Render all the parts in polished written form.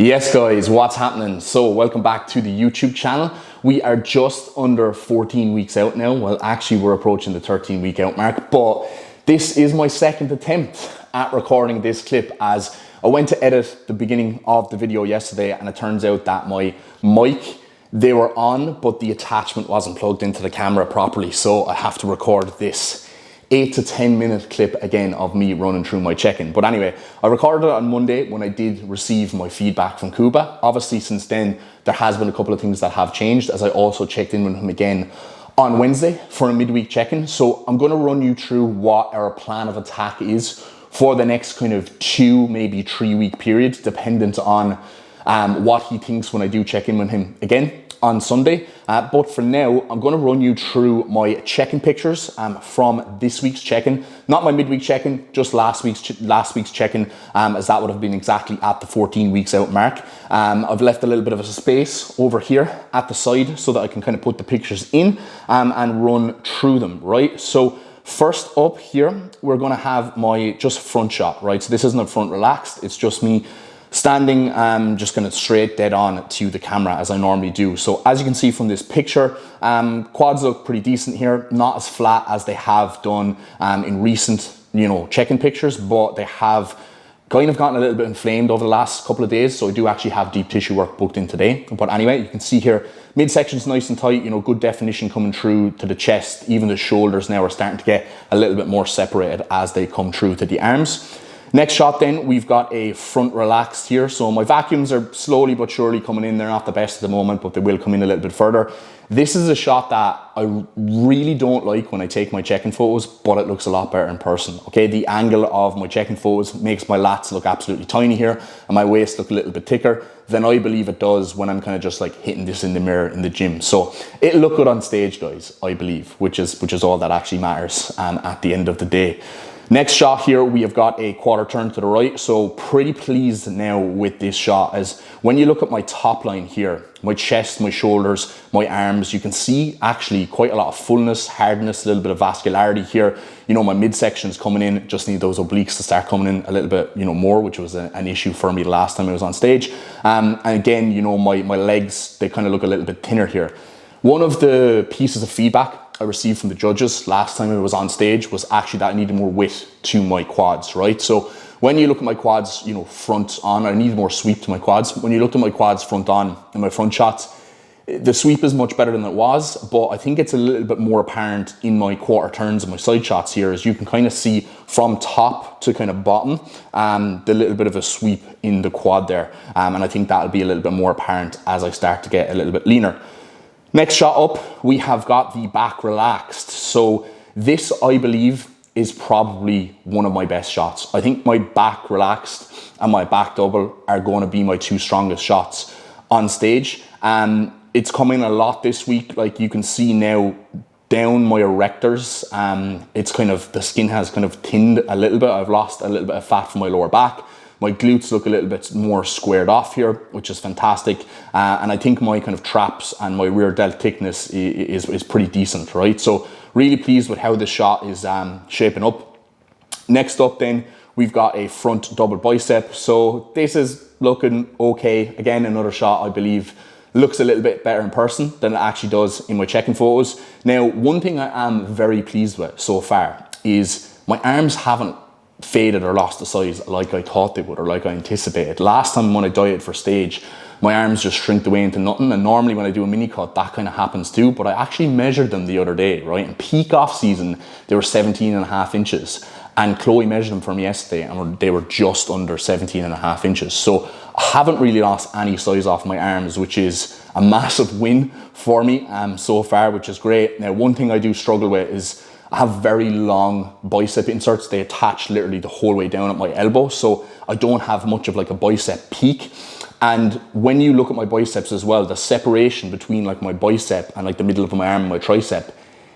Yes guys, what's happening? So welcome back to the YouTube channel. We are just under 14 weeks out now. Well, actually we're approaching the 13-week out mark, but this is my second attempt at recording this clip, as I went to edit the beginning of the video yesterday and it turns out that my mic, they were on, but the attachment wasn't plugged into the camera properly. So I have to record this 8 to 10 minute clip again of me running through my check-in. But anyway, I recorded it on Monday when I did receive my feedback from Cuba. Obviously since then, there has been a couple of things that have changed, as I also checked in with him again on Wednesday for a midweek check-in. So I'm gonna run you through what our plan of attack is for the next kind of 2, maybe 3 week period, dependent on what he thinks when I do check in with him again on Sunday. But for now, I'm going to run you through my check-in pictures from this week's check-in. Not my midweek check-in, just last week's check-in, as that would have been exactly at the 14 weeks out mark. I've left a little bit of a space over here at the side so that I can kind of put the pictures in and run through them, right? So first up here, we're going to have my just front shot, right? So this isn't a front relaxed, it's just me standing just kind of straight dead on to the camera as I normally do. So as you can see from this picture, quads look pretty decent here, not as flat as they have done in recent, check-in pictures, but they have kind of gotten a little bit inflamed over the last couple of days. So I do actually have deep tissue work booked in today. But anyway, you can see here, midsection's nice and tight, good definition coming through to the chest. Even the shoulders now are starting to get a little bit more separated as they come through to the arms. Next shot then, we've got a front relaxed here. So my vacuums are slowly but surely coming in. They're not the best at the moment, but they will come in a little bit further. This is a shot that I really don't like when I take my check-in photos, but it looks a lot better in person. Okay, the angle of my check-in photos makes my lats look absolutely tiny here and my waist look a little bit thicker than I believe it does when I'm kind of just like hitting this in the mirror in the gym. So it'll look good on stage, guys, I believe, which is all that actually matters at the end of the day. Next shot here, we have got a quarter turn to the right. So pretty pleased now with this shot, as when you look at my top line here, my chest, my shoulders, my arms, you can see actually quite a lot of fullness, hardness, a little bit of vascularity here. My midsection is coming in, just need those obliques to start coming in a little bit, more, which was an issue for me the last time I was on stage. And again, my legs, they kind of look a little bit thinner here. One of the pieces of feedback I received from the judges last time I was on stage was actually that I needed more width to my quads, right? So when you look at my quads, front on, I need more sweep to my quads. When you look at my quads front on in my front shots, the sweep is much better than it was, but I think it's a little bit more apparent in my quarter turns and my side shots here, as you can kind of see from top to kind of bottom, the little bit of a sweep in the quad there. And I think that'll be a little bit more apparent as I start to get a little bit leaner. Next shot up, we have got the back relaxed. So this, I believe, is probably one of my best shots. I think my back relaxed and my back double are going to be my 2 strongest shots on stage. It's coming a lot this week. Like you can see now down my erectors, it's kind of, the skin has kind of thinned a little bit. I've lost a little bit of fat from my lower back. My glutes look a little bit more squared off here, which is fantastic. And I think my kind of traps and my rear delt thickness is pretty decent, right? So really pleased with how this shot is shaping up. Next up then, we've got a front double bicep. So this is looking okay. Again, another shot I believe looks a little bit better in person than it actually does in my check-in photos. Now, one thing I am very pleased with so far is my arms haven't faded or lost the size like I thought they would, or like I anticipated. Last time when I dieted for stage, my arms just shrinked away into nothing, and normally when I do a mini cut that kind of happens too, but I actually measured them the other day, right? In peak off season they were 17.5 inches, and Chloe measured them for me yesterday and they were just under 17.5 inches. So I haven't really lost any size off my arms, which is a massive win for me so far, which is great. Now, one thing I do struggle with is I have very long bicep inserts. They attach literally the whole way down at my elbow. So I don't have much of like a bicep peak. And when you look at my biceps as well, the separation between like my bicep and like the middle of my arm and my tricep,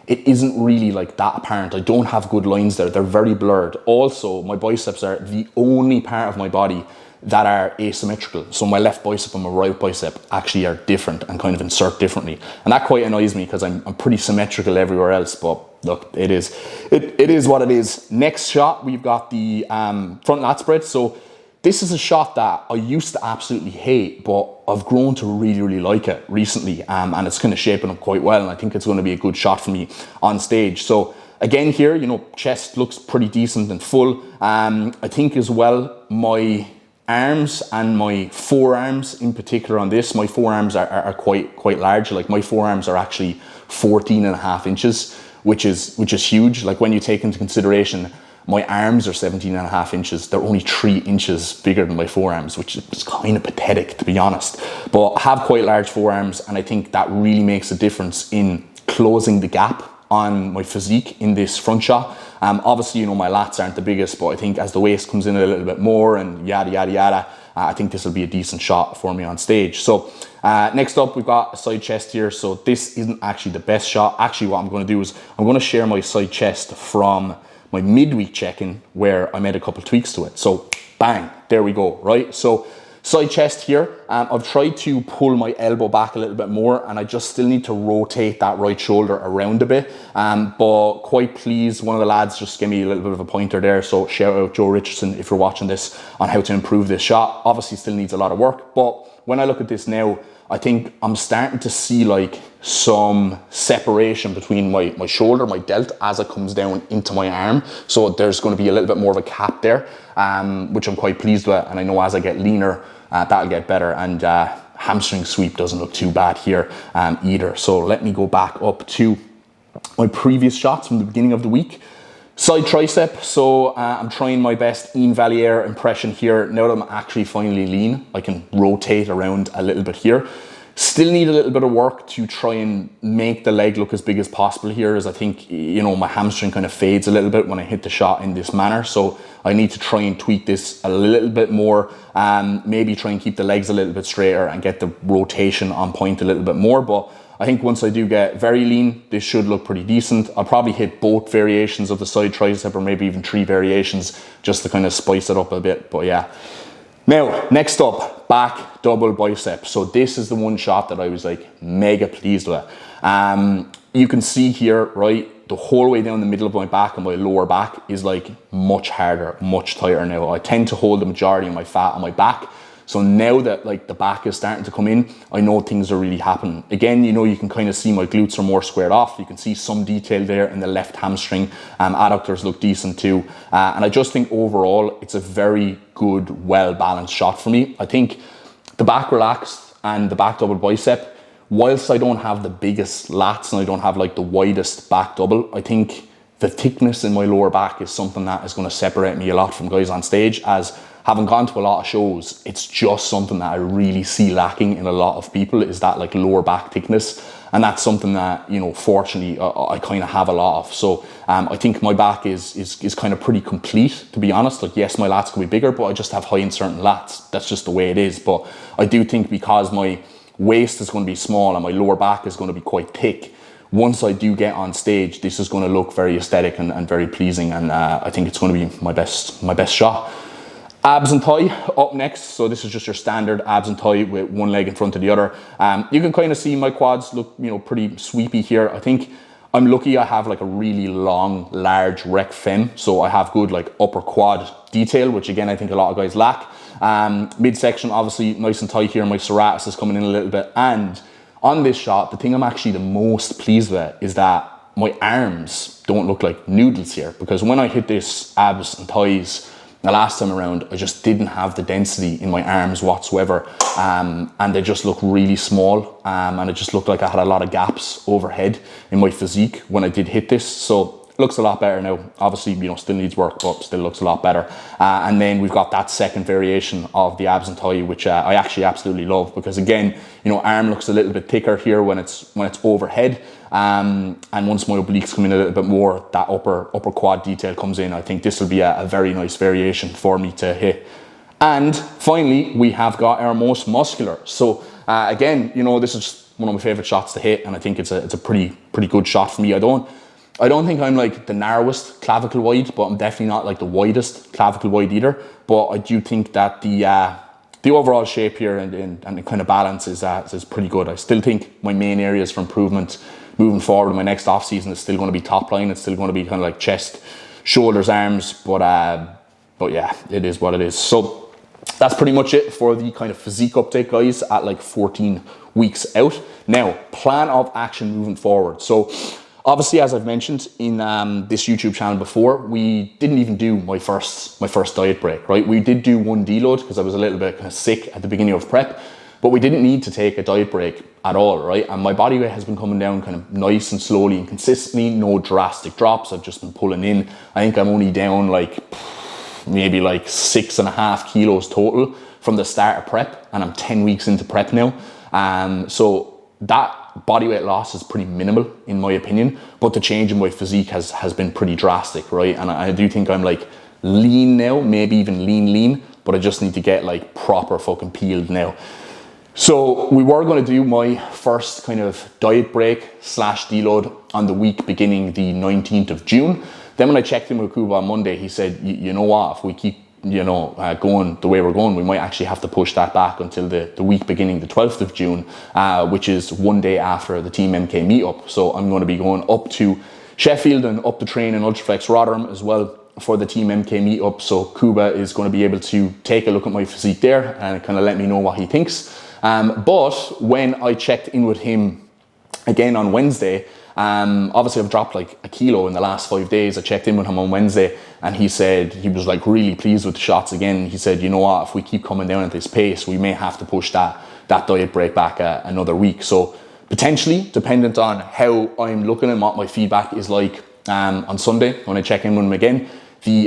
it isn't really like that apparent. I don't have good lines there. They're very blurred. Also, my biceps are the only part of my body that are asymmetrical. So my left bicep and my right bicep actually are different and kind of insert differently. And that quite annoys me because I'm pretty symmetrical everywhere else, but look, it is what it is. Next shot, we've got the front lat spread. So this is a shot that I used to absolutely hate, but I've grown to really, really like it recently. And it's kind of shaping up quite well. And I think it's going to be a good shot for me on stage. So again here, you know, chest looks pretty decent and full. I think as well, my arms and my forearms in particular on this, my forearms are quite large. Like my forearms are actually 14.5 inches, which is huge. Like when you take into consideration my arms are 17.5 inches. They're only 3 inches bigger than my forearms, which is kind of pathetic, to be honest. But I have quite large forearms, and I think that really makes a difference in closing the gap on my physique in this front shot. Obviously, you know, my lats aren't the biggest, but I think as the waist comes in a little bit more and yada, yada, yada, I think this will be a decent shot for me on stage. So next up, we've got a side chest here. So this isn't actually the best shot. Actually, what I'm going to do is I'm going to share my side chest from my midweek check-in where I made a couple tweaks to it. So bang, there we go, right? So side chest here, I've tried to pull my elbow back a little bit more, and I just still need to rotate that right shoulder around a bit. But quite pleased, one of the lads just gave me a little bit of a pointer there. So shout out Joe Richardson if you're watching this, on how to improve this shot. Obviously still needs a lot of work, but when I look at this now, I think I'm starting to see like some separation between my shoulder, my delt, as it comes down into my arm. So there's going to be a little bit more of a cap there, which I'm quite pleased with. And I know as I get leaner, that'll get better. And hamstring sweep doesn't look too bad here either. So let me go back up to my previous shots from the beginning of the week. Side tricep, so I'm trying my best Ian Valier impression here. Now that I'm actually finally lean, I can rotate around a little bit here. Still need a little bit of work to try and make the leg look as big as possible here, as I think, you know, my hamstring kind of fades a little bit when I hit the shot in this manner. So I need to try and tweak this a little bit more, maybe try and keep the legs a little bit straighter and get the rotation on point a little bit more. But I think once I do get very lean, this should look pretty decent. I'll probably hit both variations of the side tricep, or maybe even 3 variations, just to kind of spice it up a bit. But yeah. Now, next up, back double bicep. So this is the one shot that I was like mega pleased with. You can see here, right, the whole way down the middle of my back and my lower back is like much harder, much tighter now. I tend to hold the majority of my fat on my back. So now that like the back is starting to come in, I know things are really happening. Again, you know, you can kind of see my glutes are more squared off. You can see some detail there in the left hamstring. Adductors look decent too. And I just think overall, it's a very good, well-balanced shot for me. I think the back relaxed and the back double bicep, whilst I don't have the biggest lats and I don't have like the widest back double, I think the thickness in my lower back is something that is going to separate me a lot from guys on stage, as having gone to a lot of shows, it's just something that I really see lacking in a lot of people, is that like lower back thickness. And that's something that, you know, fortunately I kind of have a lot of. So I think my back is kind of pretty complete, to be honest. Like, yes, my lats can be bigger, but I just have high in certain lats. That's just the way it is. But I do think because my waist is going to be small and my lower back is going to be quite thick, once I do get on stage, this is going to look very aesthetic and very pleasing. And I think it's going to be my best shot. Abs and thigh up next. So this is just your standard abs and thigh with one leg in front of the other. You can kind of see my quads look, you know, pretty sweepy here. I think I'm lucky I have like a really long, large rec fem. So I have good like upper quad detail, which again, I think a lot of guys lack. Midsection, obviously nice and tight here. My serratus is coming in a little bit. And on this shot, the thing I'm actually the most pleased with is that my arms don't look like noodles here, because when I hit this abs and thighs the last time around, I just didn't have the density in my arms whatsoever, and they just look really small, and it just looked like I had a lot of gaps overhead in my physique when I did hit this. So it looks a lot better now. Obviously, you know, still needs work, but still looks a lot better. And then we've got that second variation of the abs and thigh, which I actually absolutely love, because again, you know, arm looks a little bit thicker here when it's overhead. And once my obliques come in a little bit more, that upper quad detail comes in. I think this will be a very nice variation for me to hit. And finally, we have got our most muscular. So again, you know, this is just one of my favorite shots to hit, and I think it's a pretty good shot for me. I don't think I'm like the narrowest clavicle wide, but I'm definitely not like the widest clavicle wide either. But I do think that the overall shape here and the kind of balance is pretty good. I still think my main areas for improvement moving forward in my next off season is still going to be top line. It's still going to be kind of like chest, shoulders, arms. But yeah, it is what it is. So that's pretty much it for the kind of physique update, guys, at like 14 weeks out. Now, plan of action moving forward. So obviously, as I've mentioned in this YouTube channel before, we didn't even do my first diet break, right? We did do one deload because I was a little bit kind of sick at the beginning of prep, but we didn't need to take a diet break at all, right? And my body weight has been coming down kind of nice and slowly and consistently, no drastic drops. I've just been pulling in. I think I'm only down like maybe like 6.5 kilos total from the start of prep, and I'm 10 weeks into prep now. So that body weight loss is pretty minimal in my opinion, but the change in my physique has been pretty drastic, right? And I do think I'm like lean now, maybe even lean, but I just need to get like proper fucking peeled now. So we were going to do my first kind of diet break / deload on the week beginning the 19th of June. Then when I checked in with Kuba on Monday, he said, you know what, if we keep going the way we're going, we might actually have to push that back until the week beginning the 12th of June, which is one day after the Team MK meetup. So I'm going to be going up to Sheffield and up the train in Ultraflex Rotherham as well for the Team MK meetup. So Kuba is going to be able to take a look at my physique there and kind of let me know what he thinks. But when I checked in with him again on Wednesday, obviously I've dropped like a kilo in the last 5 days. I checked in with him on Wednesday and he said he was like really pleased with the shots again. He said, you know what, if we keep coming down at this pace, we may have to push that diet break back another week. So potentially, dependent on how I'm looking and what my feedback is like on Sunday when I check in with him again, the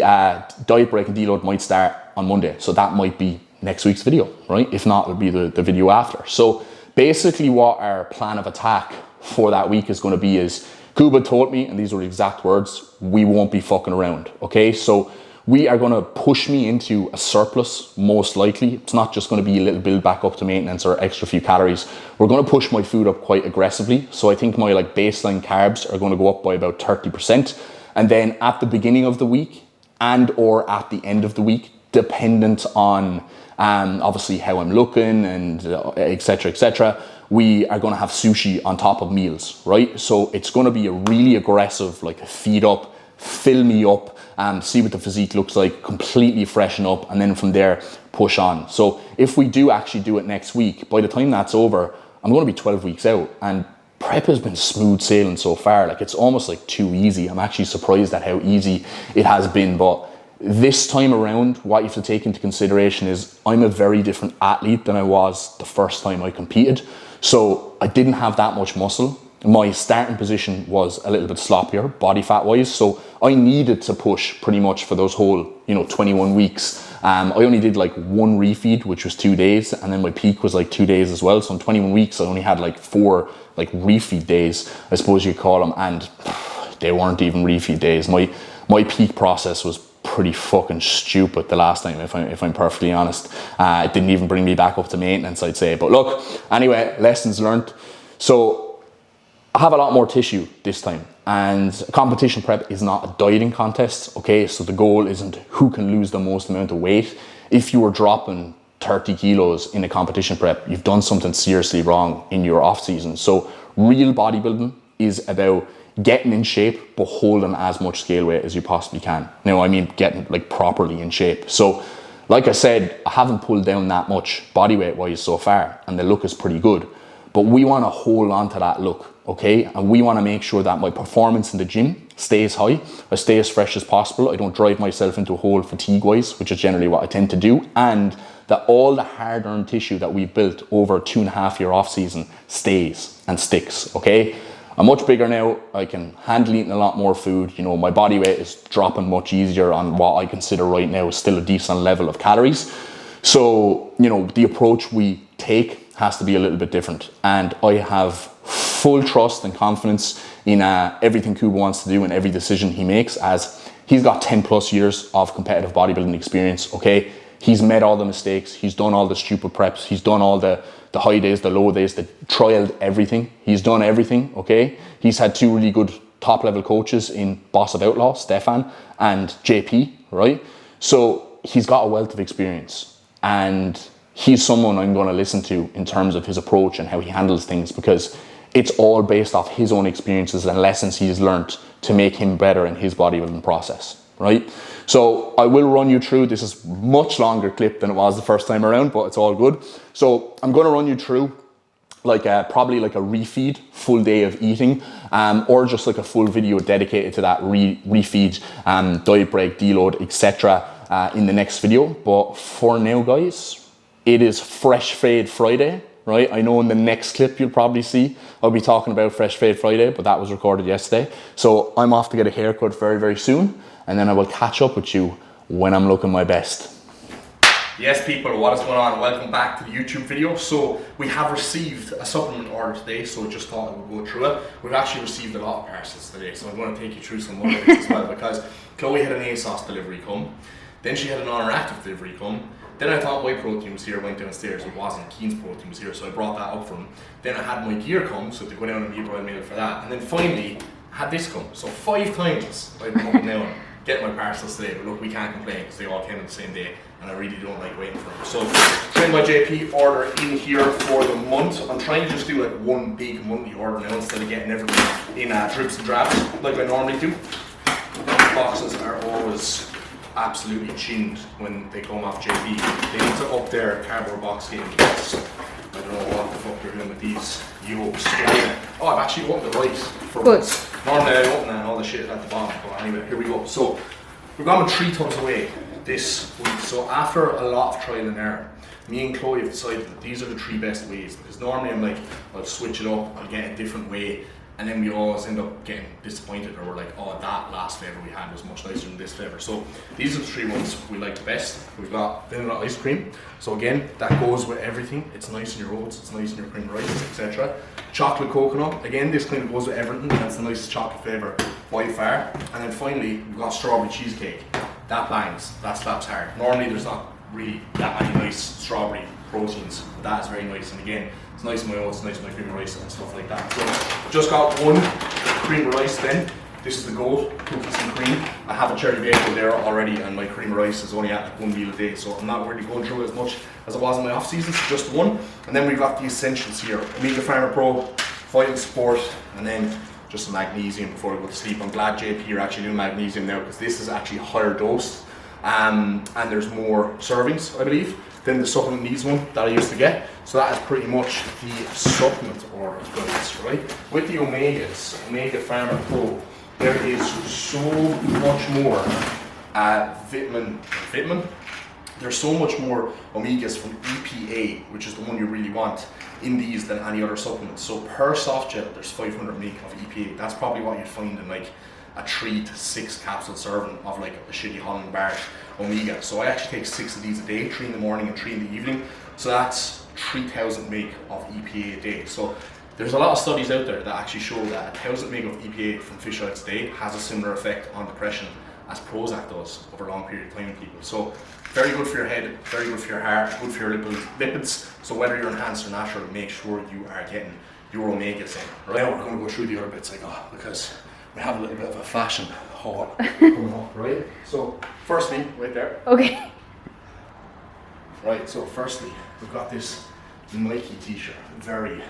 diet break and deload might start on Monday. So that might be next week's video, right? If not, it'll be the video after. So basically what our plan of attack for that week is going to be is, Kuba told me, and these were the exact words, we won't be fucking around, okay? So we are going to push me into a surplus, most likely. It's not just going to be a little build back up to maintenance or extra few calories. We're going to push my food up quite aggressively. So I think my like baseline carbs are going to go up by about 30%. And then at the beginning of the week and or at the end of the week, dependent on obviously how I'm looking and etc., we are going to have sushi on top of meals, right? So it's going to be a really aggressive, like feed up, fill me up, see what the physique looks like, completely freshen up, and then from there push on. So if we do actually do it next week, by the time that's over, I'm going to be 12 weeks out, and prep has been smooth sailing so far. Like it's almost like too easy. I'm actually surprised at how easy it has been. But this time around, what you have to take into consideration is I'm a very different athlete than I was the first time I competed. So I didn't have that much muscle. My starting position was a little bit sloppier body fat wise. So I needed to push pretty much for those whole, 21 weeks. I only did like one refeed, which was 2 days. And then my peak was like 2 days as well. So in 21 weeks, I only had like 4 like refeed days, I suppose you could call them. And they weren't even refeed days. My peak process was pretty fucking stupid the last time, if I'm perfectly honest. It didn't even bring me back up to maintenance, I'd say. But look, anyway, lessons learned. So I have a lot more tissue this time, and competition prep is not a dieting contest, okay? So the goal isn't who can lose the most amount of weight. If you were dropping 30 kilos in a competition prep, you've done something seriously wrong in your off season. So real bodybuilding is about getting in shape, but holding as much scale weight as you possibly can. Now, I mean, getting like properly in shape. So like I said, I haven't pulled down that much body weight wise so far, and the look is pretty good, but we want to hold on to that look, okay? And we want to make sure that my performance in the gym stays high. I stay as fresh as possible. I don't drive myself into a hole fatigue wise, which is generally what I tend to do. And that all the hard earned tissue that we've built over a 2.5 year off season stays and sticks, okay? I'm much bigger now. I can handle eating a lot more food. My body weight is dropping much easier on what I consider right now is still a decent level of calories. So, the approach we take has to be a little bit different. And I have full trust and confidence in everything Kuba wants to do and every decision he makes, as he's got 10 plus years of competitive bodybuilding experience, okay? He's made all the mistakes. He's done all the stupid preps. He's done all the high days, the low days, the trialed everything. He's done everything, okay? He's had 2 really good top level coaches in Boss of Outlaw, Stefan and JP, right? So he's got a wealth of experience, and he's someone I'm going to listen to in terms of his approach and how he handles things, because it's all based off his own experiences and lessons he's learned to make him better in his bodybuilding process. right? So I will run you through, this is much longer clip than it was the first time around, but it's all good. So I'm gonna run you through like probably like a refeed, full day of eating, or just like a full video dedicated to that refeed, diet break, deload, etc. In the next video. But for now, guys, it is Fresh Fade Friday, right? I know in the next clip you'll probably see I'll be talking about Fresh Fade Friday, but that was recorded yesterday. So I'm off to get a haircut very, very soon, and then I will catch up with you when I'm looking my best. Yes, people, what is going on? Welcome back to the YouTube video. So we have received a supplement order today, so just thought I would go through it. We've actually received a lot of parcels today, so I'm going to take you through some more things as well, because Chloe had an ASOS delivery come, then she had an Honor Active delivery come, then I thought Whey Protein was here, went downstairs, it wasn't, Keen's Protein was here, so I brought that up for him. Then I had my gear come, so to go down and be Royal Mail for that, and then finally I had this come. So 5 times I've been up and down getting my parcels today, but look, we can't complain because they all came on the same day, and I really don't like waiting for them. So, Trained by JP order in here for the month. I'm trying to just do like one big monthly order now instead of getting everything in drips and drabs like I normally do. The boxes are always absolutely chinned when they come off JP. They need to up their cardboard box game. I don't know what the fuck they're doing with these yolks. Oh, I've actually opened the rice for once. Normally I open that and all the shit at the bottom, but anyway, here we go. So, we're going 3 tons away this week. So after a lot of trial and error, me and Chloe have decided that these are the 3 best ways, because normally I'm like, I'll switch it up, I'll get a different way, and then we always end up getting disappointed, or we're like, oh, that last flavour we had was much nicer than this flavour. So these are the 3 ones we like the best. We've got vanilla ice cream, so again, that goes with everything. It's nice in your oats, it's nice in your cream rice, etc. Chocolate coconut, again, this kind of goes with everything. That's the nicest chocolate flavour by far. And then finally, we've got strawberry cheesecake. That bangs, that slaps hard. Normally there's not really that many nice strawberry proteins, but that is very nice. And again, it's nice in my oats, it's nice in my cream of rice and stuff like that. So just got 1 cream of rice then. This is the gold, cookies and cream. I have a cherry bagel there already, and my cream of rice is only at like 1 meal a day, so I'm not really going through it as much as I was in my off season, so just 1. And then we've got the essentials here. Omega Pharma Pro, Vital Support, and then just some magnesium before I go to sleep. I'm glad JP are actually doing magnesium now, because this is actually higher dosed, and there's more servings, I believe, than the supplement needs one that I used to get. So that is pretty much the supplement order, guys, right? With the Omegas, Omega Pharma Pro, there is so much more vitamin. There's so much more omegas from EPA, which is the one you really want in these, than any other supplements. So per soft gel, there's 500 mg of EPA. That's probably what you'd find in like a 3 to 6 capsule serving of like a shitty Holland bar omega. So I actually take 6 of these a day, 3 in the morning and 3 in the evening. So that's 3000 mg of EPA a day. So there's a lot of studies out there that actually show that 1000 mg of EPA from fish oils a day has a similar effect on depression as Prozac does over a long period of time in people. So very good for your head, very good for your heart, good for your lipids. So whether you're enhanced or natural, make sure you are getting your omegas in. Right now we're going to go through the other bits I got, because we have a little bit of a fashion haul coming up, right? So firstly, right there. Okay. Right, so firstly, we've got this Nike t-shirt, very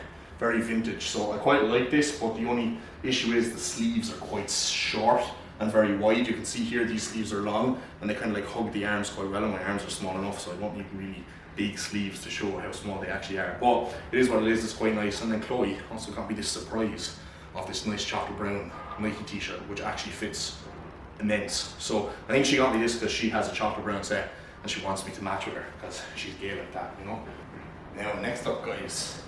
vintage. So I quite like this, but the only issue is the sleeves are quite short and very wide. You can see here these sleeves are long, and they kind of like hug the arms quite well, and my arms are small enough, so I don't need really big sleeves to show how small they actually are. But it is what it is, it's quite nice. And then Chloe also got me this surprise of this nice chocolate brown Nike t-shirt, which actually fits immense. So I think she got me this because she has a chocolate brown set and she wants me to match with her, because she's gay like that, you know. Now next up, guys,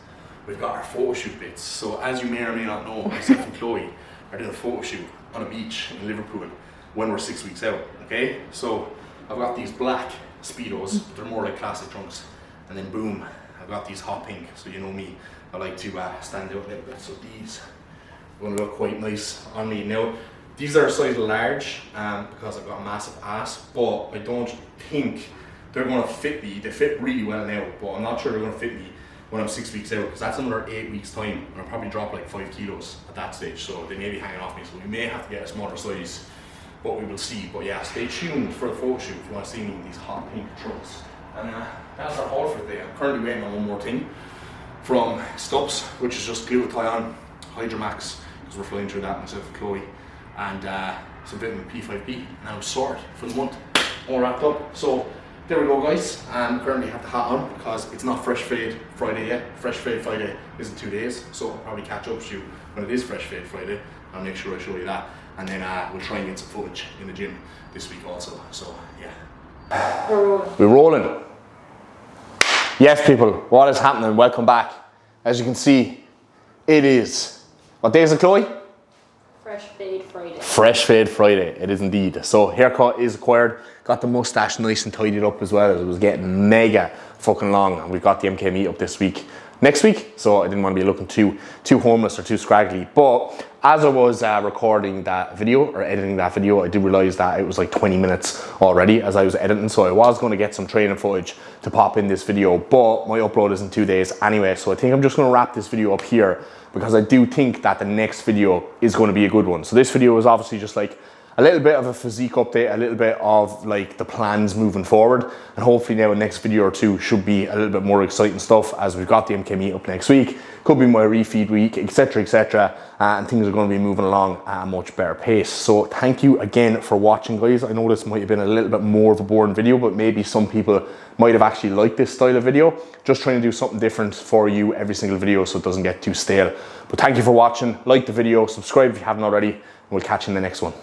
we've got our photo shoot bits. So as you may or may not know, myself and Chloe are doing a photo shoot on a beach in Liverpool when we're 6 weeks out, okay? So I've got these black Speedos, they're more like classic trunks, and then boom, I've got these hot pink, so you know me, I like to stand out a little bit, so these are going to look quite nice on me. Now, these are a size large because I've got a massive ass, but I don't think they're going to fit me. They fit really well now, but I'm not sure they're going to fit me when I'm 6 weeks out, because that's another 8 weeks time, and I'll probably drop like 5 kilos at that stage, so they may be hanging off me, so we may have to get a smaller size, but we will see. But yeah, stay tuned for the photo shoot if you want to see me in these hot pink trunks. And that's our haul for today. I'm currently waiting on one more thing from Stubbs, which is just glutathione Hydromax, because we're flying through that, myself and Chloe. And some vitamin P5P, and I was sorted for the month, all wrapped up. So there we go, guys. Currently have the hat on because it's not Fresh Fade Friday yet. Fresh Fade Friday is in 2 days, so I'll probably catch up with you when it is Fresh Fade Friday. I'll make sure I show you that, and then we'll try and get some footage in the gym this week also. So yeah, we're rolling. Yes, people, what is happening? Welcome back. As you can see, it is, what day is it, Chloe? Fresh Fade Friday. Fresh Fade Friday, it is indeed. So haircut is acquired. Got the mustache nice and tidied up as well. It was getting mega fucking long, and we've got the MK meetup this week. Next week, so I didn't want to be looking too homeless or too scraggly. But as I was recording that video or editing that video, I did realize that it was like 20 minutes already as I was editing. So I was going to get some training footage to pop in this video, but my upload is in 2 days anyway. So I think I'm just going to wrap this video up here, because I do think that the next video is going to be a good one. So this video is obviously just like a little bit of a physique update, a little bit of like the plans moving forward, and hopefully now the next video or two should be a little bit more exciting stuff, as we've got the MK meetup next week, could be my refeed week, etc, and things are going to be moving along at a much better pace. So thank you again for watching, guys. I know this might have been a little bit more of a boring video, but maybe some people might have actually liked this style of video. Just trying to do something different for you every single video so it doesn't get too stale. But thank you for watching. Like the video, subscribe if you haven't already, and we'll catch you in the next one.